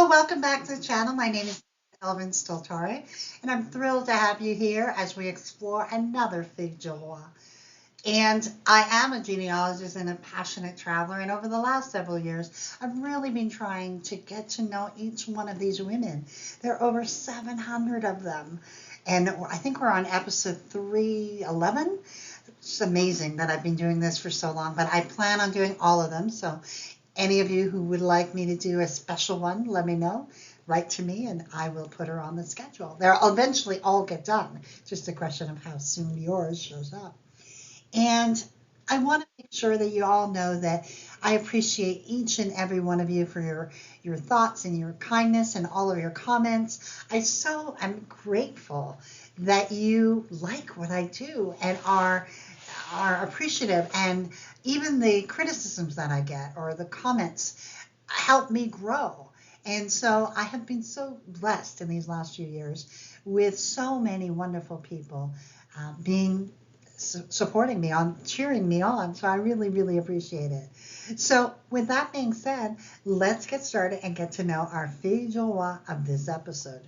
Well, welcome back to the channel. My name is Elvin Stoltare, and I'm thrilled to have you here as we explore another Fille de Roi. And I am a genealogist and a passionate traveler, and over the last several years, I've really been trying to get to know each one of these women. There are over 700 of them, and I think we're on episode 311. It's amazing that I've been doing this for so long, but I plan on doing all of them, so any of you who would like me to do a special one, let me know. Write to me and I will put her on the schedule. They'll eventually all get done. Just a question of how soon yours shows up. And I want to make sure that you all know that I appreciate each and every one of you for your thoughts and your kindness and all of your comments. I so am grateful that you like what I do and are appreciative, and even the criticisms that I get or the comments help me grow. And so I have been so blessed in these last few years with so many wonderful people supporting me on, cheering me on. So I really, really appreciate it. So with that being said, let's get started and get to know our Fille de Roi of this episode.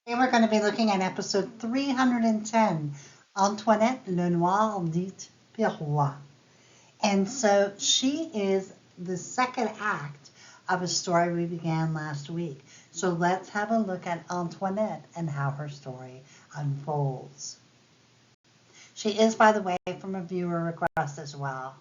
Today we're going to be looking at episode 310, Antoinette Lenoir, dite Pirois. And so she is the second act of a story we began last week. So let's have a look at Antoinette and how her story unfolds. She is, by the way, from a viewer request as well.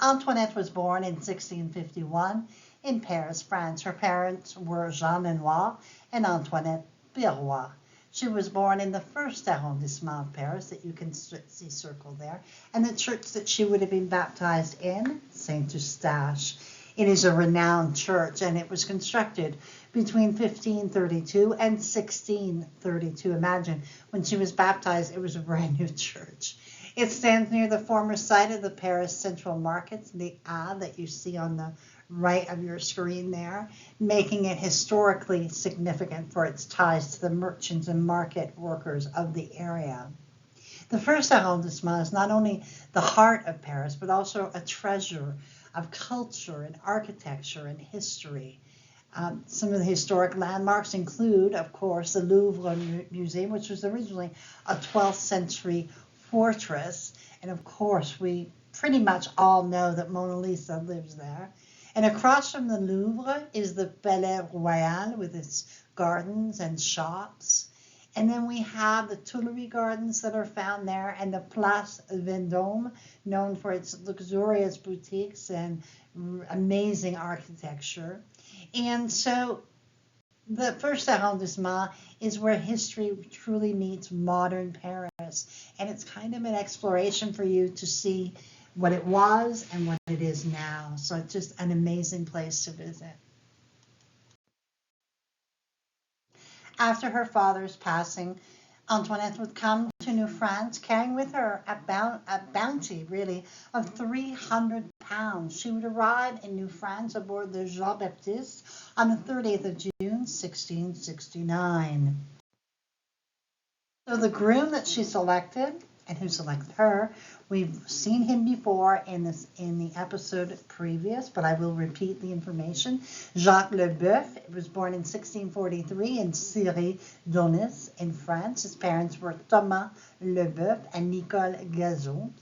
Antoinette was born in 1651 in Paris, France. Her parents were Jean Lenoir and Antoinette Pirois. She was born in the first arrondissement of Paris that you can see circled there, and the church that she would have been baptized in, Saint Eustache. It is a renowned church, and it was constructed between 1532 and 1632. Imagine, when she was baptized, it was a brand new church. It stands near the former site of the Paris Central Markets, the A that you see on the right of your screen there, making it historically significant for its ties to the merchants and market workers of the area. The first arrondissement is not only the heart of Paris, but also a treasure of culture and architecture and history. Some of the historic landmarks include, of course, the Louvre Museum, which was originally a 12th century fortress. And of course, we pretty much all know that Mona Lisa lives there. And across from the Louvre is the Palais Royal with its gardens and shops. And then we have the Tuileries Gardens that are found there, and the Place Vendôme, known for its luxurious boutiques and amazing architecture. And so the first arrondissement is where history truly meets modern Paris. And it's kind of an exploration for you to see what it was and what it is now. So it's just an amazing place to visit. After her father's passing, Antoinette would come to New France carrying with her a bounty, really, of 300 pounds. She would arrive in New France aboard the Jean-Baptiste on the 30th of June, 1669. So the groom that she selected, and who selected her, we've seen him before in the episode previous, but I will repeat the information. Jacques Leboeuf was born in 1643 in Syrie-Donis in France. His parents were Thomas Leboeuf and Nicole Gazot.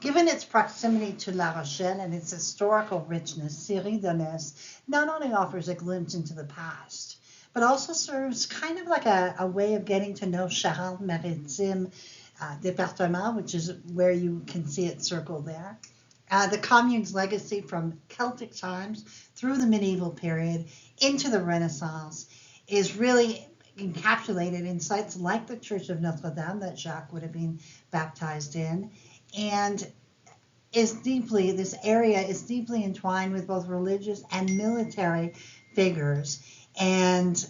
Given its proximity to La Rochelle and its historical richness, Syrie-Donis not only offers a glimpse into the past, but also serves kind of like a way of getting to know Charente-Maritime Département, which is where you can see it circled there. The commune's legacy from Celtic times through the medieval period into the Renaissance is really encapsulated in sites like the Church of Notre Dame that Jacques would have been baptized in, and this area is deeply entwined with both religious and military figures. And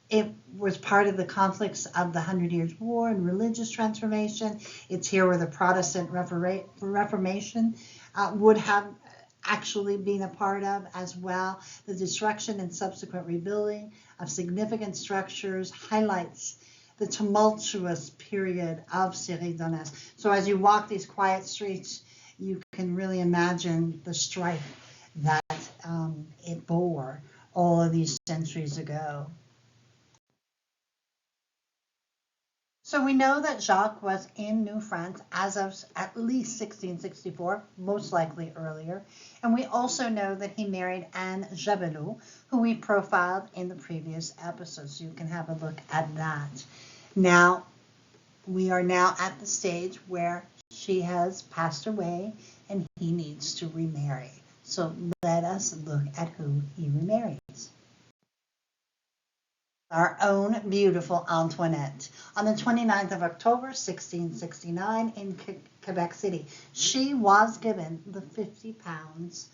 it was part of the conflicts of the 100 Years' War and religious transformation. It's here where the Protestant Reformation would have actually been a part of as well. The destruction and subsequent rebuilding of significant structures highlights the tumultuous period of Syrie-Donis. So as you walk these quiet streets, you can really imagine the strife that it bore all of these centuries ago. So we know that Jacques was in New France as of at least 1664, most likely earlier. And we also know that he married Anne Jabelot, who we profiled in the previous episode. So you can have a look at that. Now, we are now at the stage where she has passed away and he needs to remarry. So let us look at who he remarries. Our own beautiful Antoinette. On the 29th of October, 1669, in Quebec City, she was given the 50 pounds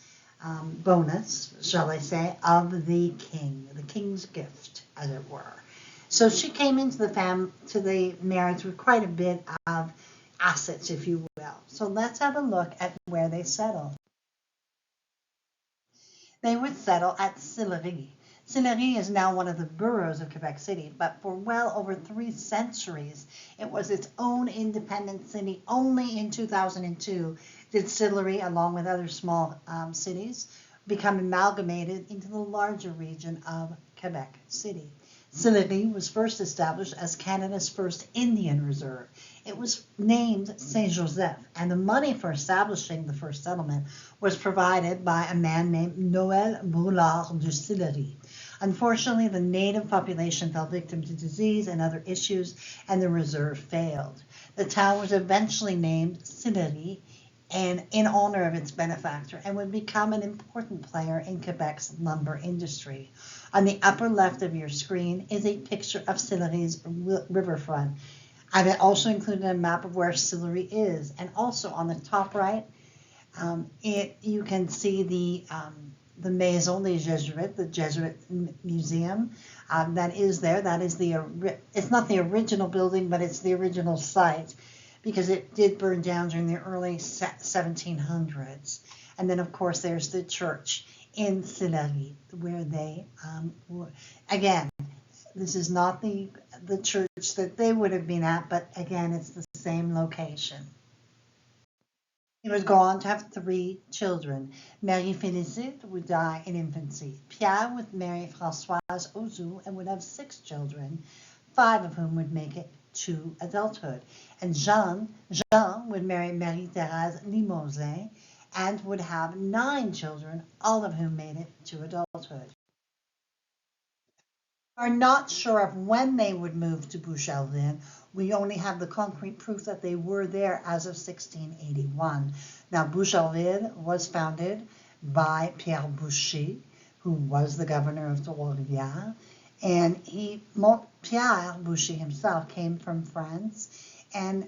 bonus, shall I say, of the king's gift, as it were. So she came into the marriage with quite a bit of assets, if you will. So let's have a look at where they settled. They would settle at Sillery. Sillery is now one of the boroughs of Quebec City, but for well over 3 centuries, it was its own independent city. Only in 2002 did Sillery, along with other small cities, become amalgamated into the larger region of Quebec City. Sillery was first established as Canada's first Indian reserve. It was named Saint Joseph, and the money for establishing the first settlement was provided by a man named Noël Brulard du Sillery. Unfortunately, the native population fell victim to disease and other issues, and the reserve failed. The town was eventually named Sillery, and in honor of its benefactor, and would become an important player in Quebec's lumber industry. On the upper left of your screen is a picture of Sillery's riverfront. I've also included a map of where Sillery is, and also on the top right, you can see the Maison des Jesuites, the Jesuit Museum, that is there. That is it's not the original building, but it's the original site, because it did burn down during the early 1700s. And then, of course, there's the church in Sillery, where they again, this is not the church that they would have been at, but again, it's the same location. He would go on to have 3 children. Marie-Félicite would die in infancy. Pierre would marry Françoise Auzoux and would have 6 children, 5 of whom would make it to adulthood. And Jean would marry Marie-Thérèse Limousin and would have 9 children, all of whom made it to adulthood. We are not sure of when they would move to Boucherville. We only have the concrete proof that they were there as of 1681. Now, Boucherville was founded by Pierre Boucher, who was the governor of Trois-Rivières, and Pierre Boucher himself came from France, and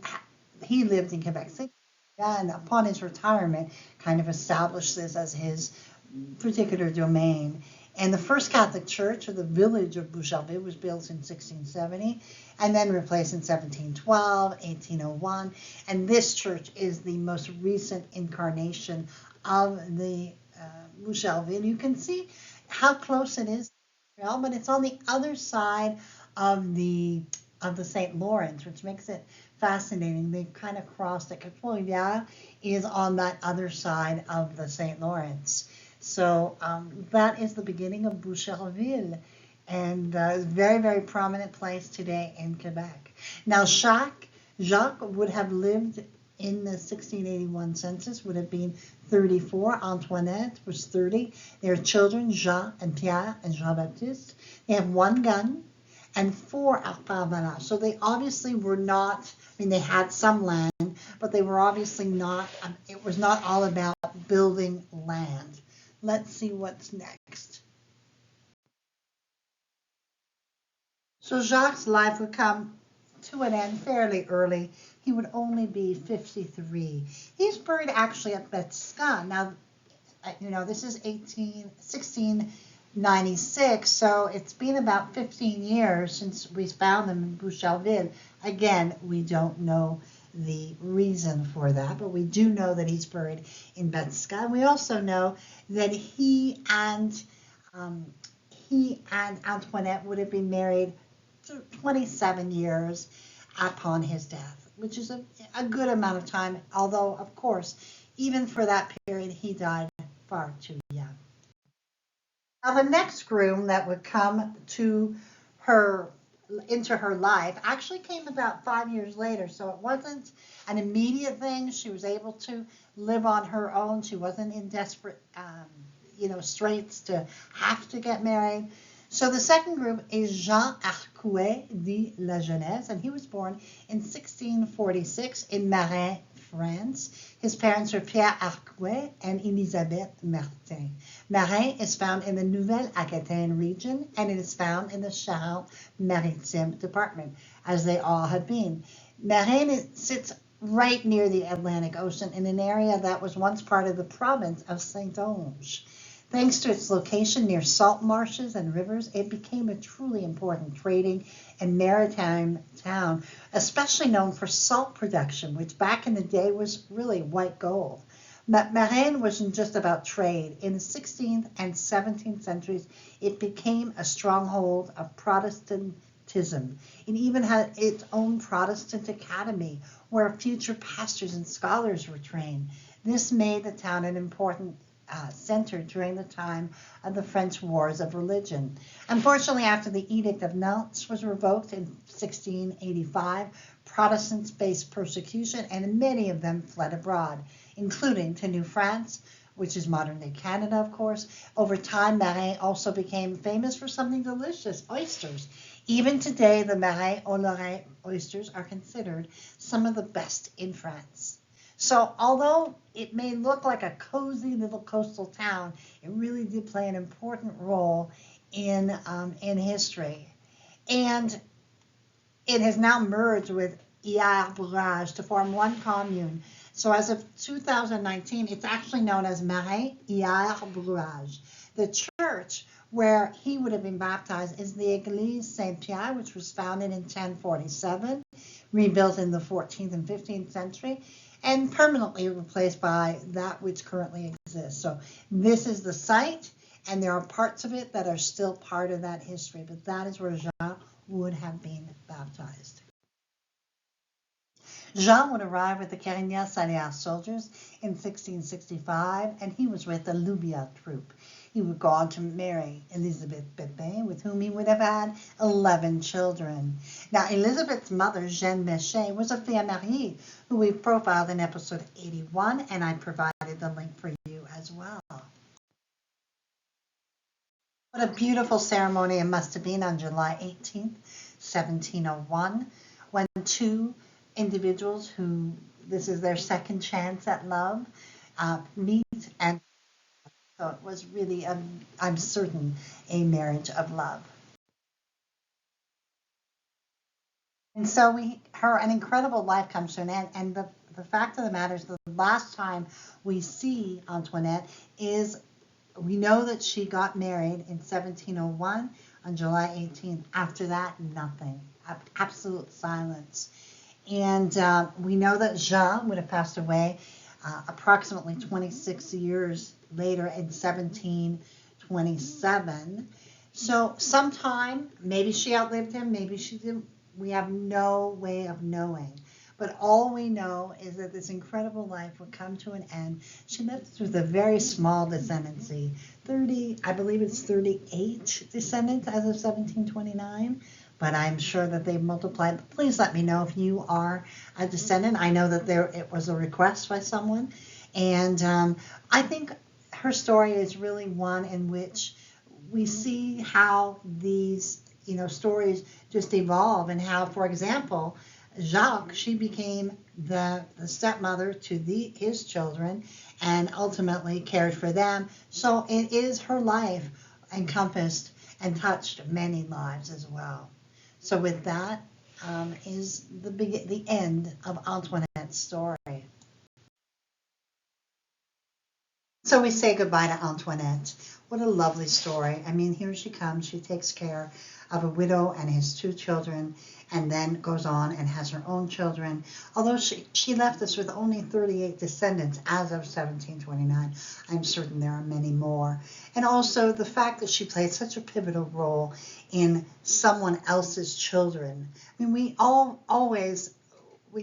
he lived in Quebec City. And upon his retirement, kind of established this as his particular domain. And the first Catholic church of the village of Boucherville was built in 1670 and then replaced in 1712, 1801. And this church is the most recent incarnation of the Boucherville. You can see how close it is, but it's on the other side of the St. Lawrence, which makes it fascinating. They've kind of crossed it. Trois-Rivières is on that other side of the St. Lawrence. So that is the beginning of Boucherville, and a very, very prominent place today in Quebec. Now, Jacques would have lived in the 1681 census, would have been 34. Antoinette was 30. Their children, Jean and Pierre and Jean-Baptiste, they have 1 gun and 4 arpents. So they obviously were not, they had some land, but they were obviously not, it was not all about building land. Let's see what's next. So Jacques' life would come to an end fairly early. He would only be 53. He's buried actually at Betska. Now, this is 1696, so it's been about 15 years since we found him in Boucherville. Again, we don't know the reason for that, but we do know that he's buried in Betska. We also know that he and Antoinette would have been married 27 years upon his death, which is a good amount of time, although, of course, even for that period, he died far too young. Now, the next groom that would come to her into her life actually came about 5 years later, so it wasn't an immediate thing. She was able to live on her own. She wasn't in desperate, straits to have to get married. So the second group is Jean Arcueil de la Jeunesse, and he was born in 1646 in Marin, France. His parents were Pierre Arcueil and Elisabeth Martin. Marin is found in the Nouvelle-Aquitaine region, and it is found in the Charente-Maritime department, as they all have been. Marin sits right near the Atlantic Ocean in an area that was once part of the province of Saintonge. Thanks to its location near salt marshes and rivers, it became a truly important trading and maritime town, especially known for salt production, which back in the day was really white gold. Marin wasn't just about trade. In the 16th and 17th centuries, it became a stronghold of Protestantism. It even had its own Protestant academy where future pastors and scholars were trained. This made the town an important center during the time of the French Wars of Religion. Unfortunately, after the Edict of Nantes was revoked in 1685, Protestants faced persecution and many of them fled abroad, including to New France, which is modern-day Canada, of course. Over time, Marin also became famous for something delicious, oysters. Even today, the Marin aux Lorrains oysters are considered some of the best in France. So although it may look like a cozy little coastal town, it really did play an important role in history. And it has now merged with Hier to form one commune. So as of 2019, it's actually known as Marin Hier. The church where he would have been baptized is the Église Saint-Pierre, which was founded in 1047, rebuilt in the 14th and 15th century, and permanently replaced by that which currently exists. So this is the site, and there are parts of it that are still part of that history, but that is where Jean would have been baptized. Jean would arrive with the Carignan-Salers soldiers in 1665, and he was with the Loubiat troop. He would go on to marry Elizabeth Pepin, with whom he would have had 11 children. Now, Elizabeth's mother, Jeanne Méchet, was a femme mariée who we profiled in episode 81, and I provided the link for you as well. What a beautiful ceremony it must have been on July 18th, 1701, when two individuals who this is their second chance at love meet, and so it was really, I'm certain, a marriage of love. And so an incredible life comes to an end. And the fact of the matter is, the last time we see Antoinette is, we know that she got married in 1701 on July 18th. After that, nothing, absolute silence. And we know that Jean would have passed away approximately 26 years later in 1727. So sometime, maybe she outlived him, maybe she didn't. We have no way of knowing. But all we know is that this incredible life would come to an end. She left with a very small descendancy, I believe it's 38 descendants as of 1729. But I'm sure that they multiplied. Please let me know if you are a descendant. I know that it was a request by someone. And I think her story is really one in which we see how these stories just evolve, and how, for example, Jacques, she became the stepmother to his children and ultimately cared for them. So it is her life encompassed and touched many lives as well. So with that is the end of Antoinette's story. So we say goodbye to Antoinette. What a lovely story. I mean, here she comes. She takes care of a widow and his 2 children, and then goes on and has her own children. Although she left us with only 38 descendants as of 1729, I'm certain there are many more. And also the fact that she played such a pivotal role in someone else's children. I mean, we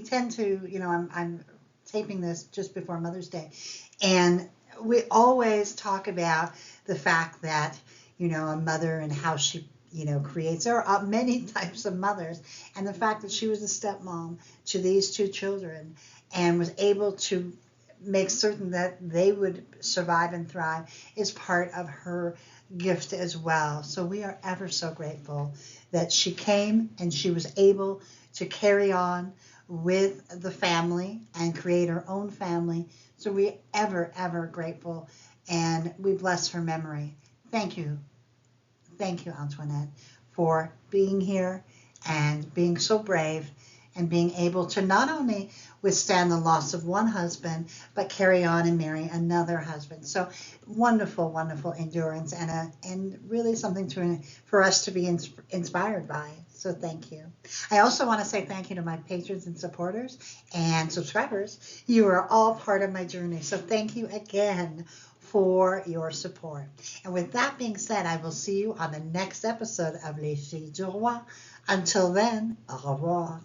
tend to, I'm taping this just before Mother's Day, and we always talk about the fact that, a mother and how she, creates. There are many types of mothers, and the fact that she was a stepmom to these two children and was able to make certain that they would survive and thrive is part of her gift as well. So we are ever so grateful that she came and she was able to carry on with the family and create her own family. So we ever grateful, and we bless her memory. Thank you. Thank you, Antoinette, for being here and being so brave and being able to not only withstand the loss of one husband, but carry on and marry another husband. So wonderful endurance, and really something for us to be inspired by. So thank you. I also want to say thank you to my patrons and supporters and subscribers. You are all part of my journey. So thank you again for your support. And with that being said, I will see you on the next episode of Les Filles du Roi. Until then, au revoir.